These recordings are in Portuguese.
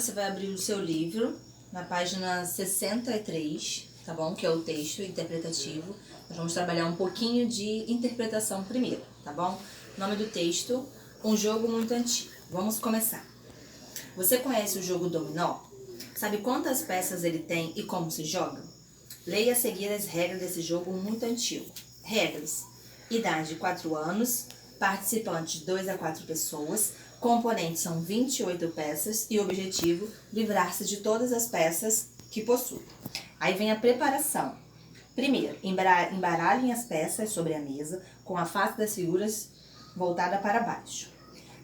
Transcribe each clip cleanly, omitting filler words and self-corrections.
Você vai abrir o seu livro na página 63, tá bom? Que é o texto interpretativo. Nós vamos trabalhar um pouquinho de interpretação primeiro, tá bom? Nome do texto, um jogo muito antigo. Vamos começar. Você conhece o jogo dominó? Sabe quantas peças ele tem e como se joga? Leia a seguir as regras desse jogo muito antigo. Regras: idade 4 anos, participantes 2 a 4 pessoas, componentes são 28 peças e objetivo, livrar-se de todas as peças que possui. Aí vem a preparação. Primeiro, embaralhem as peças sobre a mesa com a face das figuras voltada para baixo.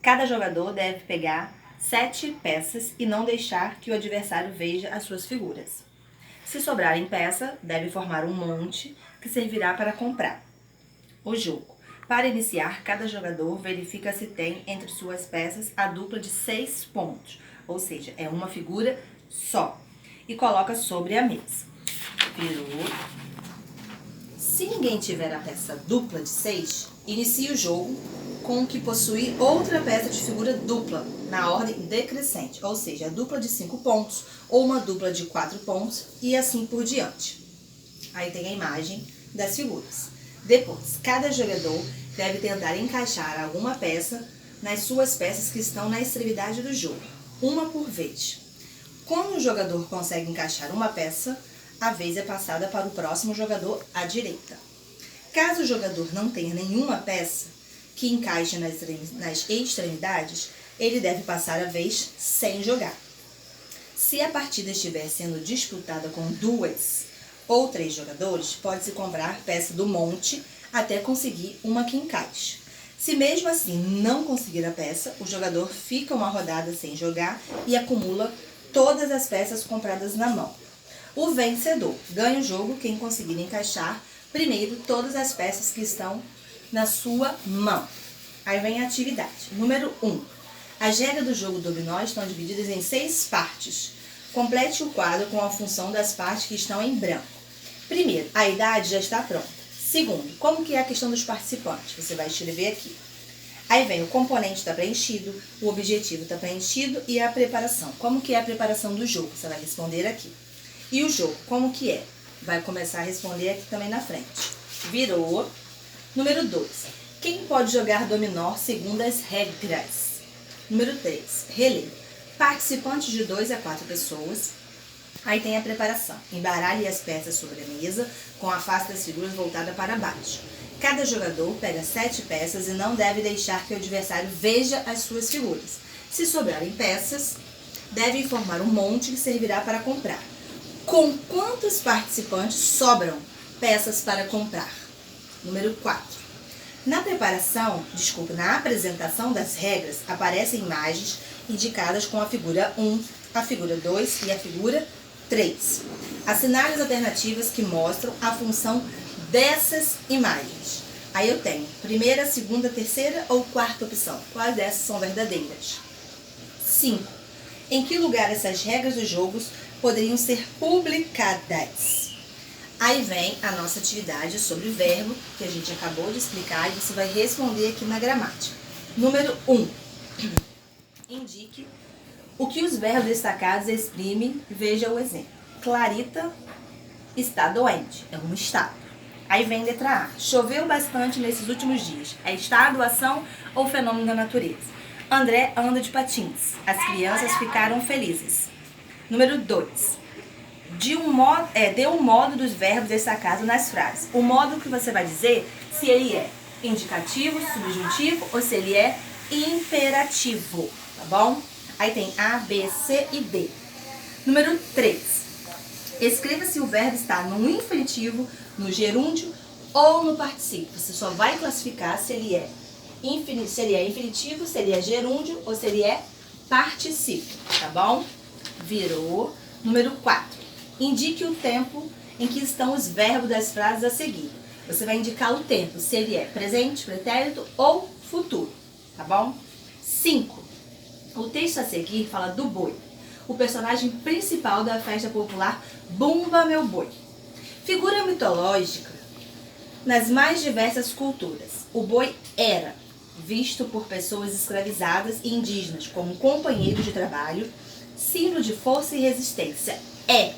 Cada jogador deve pegar 7 peças e não deixar que o adversário veja as suas figuras. Se sobrarem peças, deve formar um monte que servirá para comprar. O jogo. Para iniciar, cada jogador verifica se tem entre suas peças a dupla de 6 pontos, ou seja, é uma figura só, e coloca sobre a mesa. Virou. Se ninguém tiver a peça dupla de 6, inicie o jogo com o que possui outra peça de figura dupla, na ordem decrescente, ou seja, a dupla de 5 pontos, ou uma dupla de 4 pontos, e assim por diante. Aí tem a imagem das figuras. Depois, cada jogador deve tentar encaixar alguma peça nas suas peças que estão na extremidade do jogo, uma por vez. Quando o jogador consegue encaixar uma peça, a vez é passada para o próximo jogador à direita. Caso o jogador não tenha nenhuma peça que encaixe nas extremidades, ele deve passar a vez sem jogar. Se a partida estiver sendo disputada com 2 ou 3 jogadores, pode-se comprar peça do monte até conseguir uma que encaixe. Se mesmo assim não conseguir a peça, o jogador fica uma rodada sem jogar e acumula todas as peças compradas na mão. O vencedor ganha o jogo quem conseguir encaixar primeiro todas as peças que estão na sua mão. Aí vem a atividade. Número 1. As regras do jogo dominó estão divididas em 6 partes. Complete o quadro com a função das partes que estão em branco. Primeiro, a idade já está pronta. Segundo, como que é a questão dos participantes? Você vai escrever aqui. Aí vem o componente está preenchido, o objetivo está preenchido e a preparação. Como que é a preparação do jogo? Você vai responder aqui. E o jogo, como que é? Vai começar a responder aqui também na frente. Virou. Número 2. Quem pode jogar dominó segundo as regras? Número 3. Relevo. Participantes de 2 a 4 pessoas. Aí tem a preparação. Embaralhe as peças sobre a mesa com a face das figuras voltada para baixo. Cada jogador pega 7 peças e não deve deixar que o adversário veja as suas figuras. Se sobrarem peças, deve formar um monte que servirá para comprar. Com quantos participantes sobram peças para comprar? Número 4. Na apresentação das regras, aparecem imagens indicadas com a figura 1, a figura 2 e a figura 3. Assinale as alternativas que mostram a função dessas imagens. Aí eu tenho primeira, segunda, terceira ou quarta opção. Quais dessas são verdadeiras? 5. Em que lugar essas regras dos jogos poderiam ser publicadas? Aí vem a nossa atividade sobre verbo, que a gente acabou de explicar, e você vai responder aqui na gramática. Número 1. Indique o que os verbos destacados exprimem. Veja o exemplo. Clarita está doente. É um estado. Aí vem letra A. Choveu bastante nesses últimos dias. É estado, ação ou fenômeno da natureza? André anda de patins. As crianças ficaram felizes. Número 2. Dê o modo dos verbos destacados nas frases. O modo que você vai dizer se ele é indicativo, subjuntivo ou se ele é imperativo, tá bom? Aí tem A, B, C e D. Número 3. Escreva se o verbo está no infinitivo, no gerúndio ou no particípio. Você só vai classificar se ele é infinitivo, se ele é gerúndio ou se ele é particípio, tá bom? Virou. Número 4. Indique o tempo em que estão os verbos das frases a seguir. Você vai indicar o tempo, se ele é presente, pretérito ou futuro, tá bom? 5. O texto a seguir fala do boi, o personagem principal da festa popular Bumba Meu Boi. Figura mitológica nas mais diversas culturas. O boi era visto por pessoas escravizadas e indígenas como companheiros de trabalho símbolo de força e resistência. É.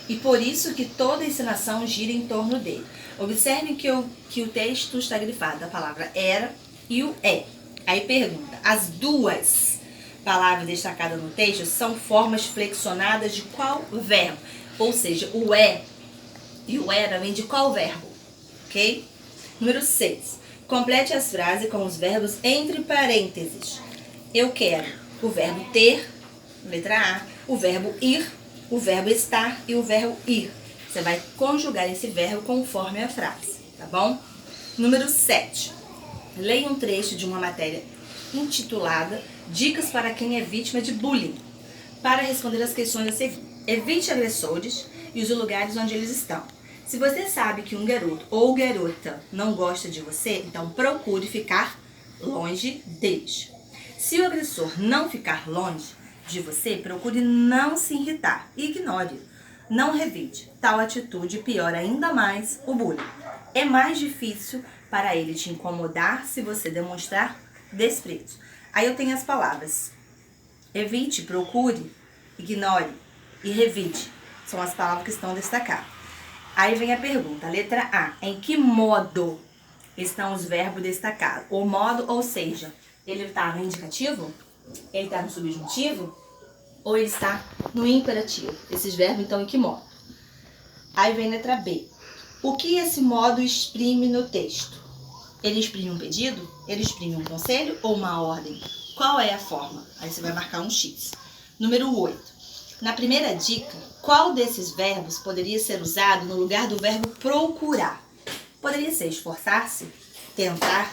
E por isso que toda encenação gira em torno dele. Observem que o texto está grifado, a palavra era e o é. Aí pergunta, as duas palavras destacadas no texto são formas flexionadas de qual verbo? Ou seja, o é e o era vem de qual verbo? Ok? Número 6. Complete as frases com os verbos entre parênteses. Eu quero o verbo ter, letra A, o verbo ir, o verbo estar e o verbo ir. Você vai conjugar esse verbo conforme a frase, tá bom? Número 7. Leia um trecho de uma matéria intitulada Dicas para quem é vítima de bullying. Para responder as questões a seguir, evite agressores e os lugares onde eles estão. Se você sabe que um garoto ou garota não gosta de você, então procure ficar longe deles. Se o agressor não ficar longe de você, procure não se irritar. Ignore. Não revide. Tal atitude piora ainda mais o bullying. É mais difícil para ele te incomodar se você demonstrar desprezo. Aí eu tenho as palavras evite, procure, ignore e revide. São as palavras que estão destacadas. Aí vem a pergunta, letra A. Em que modo estão os verbos destacados? O modo, ou seja, ele está no indicativo? Ele está no subjuntivo? Ou ele está no imperativo? Esses verbos, então, em que modo? Aí vem a letra B. O que esse modo exprime no texto? Ele exprime um pedido? Ele exprime um conselho ou uma ordem? Qual é a forma? Aí você vai marcar um X. Número 8. Na primeira dica, qual desses verbos poderia ser usado no lugar do verbo procurar? Poderia ser esforçar-se, tentar,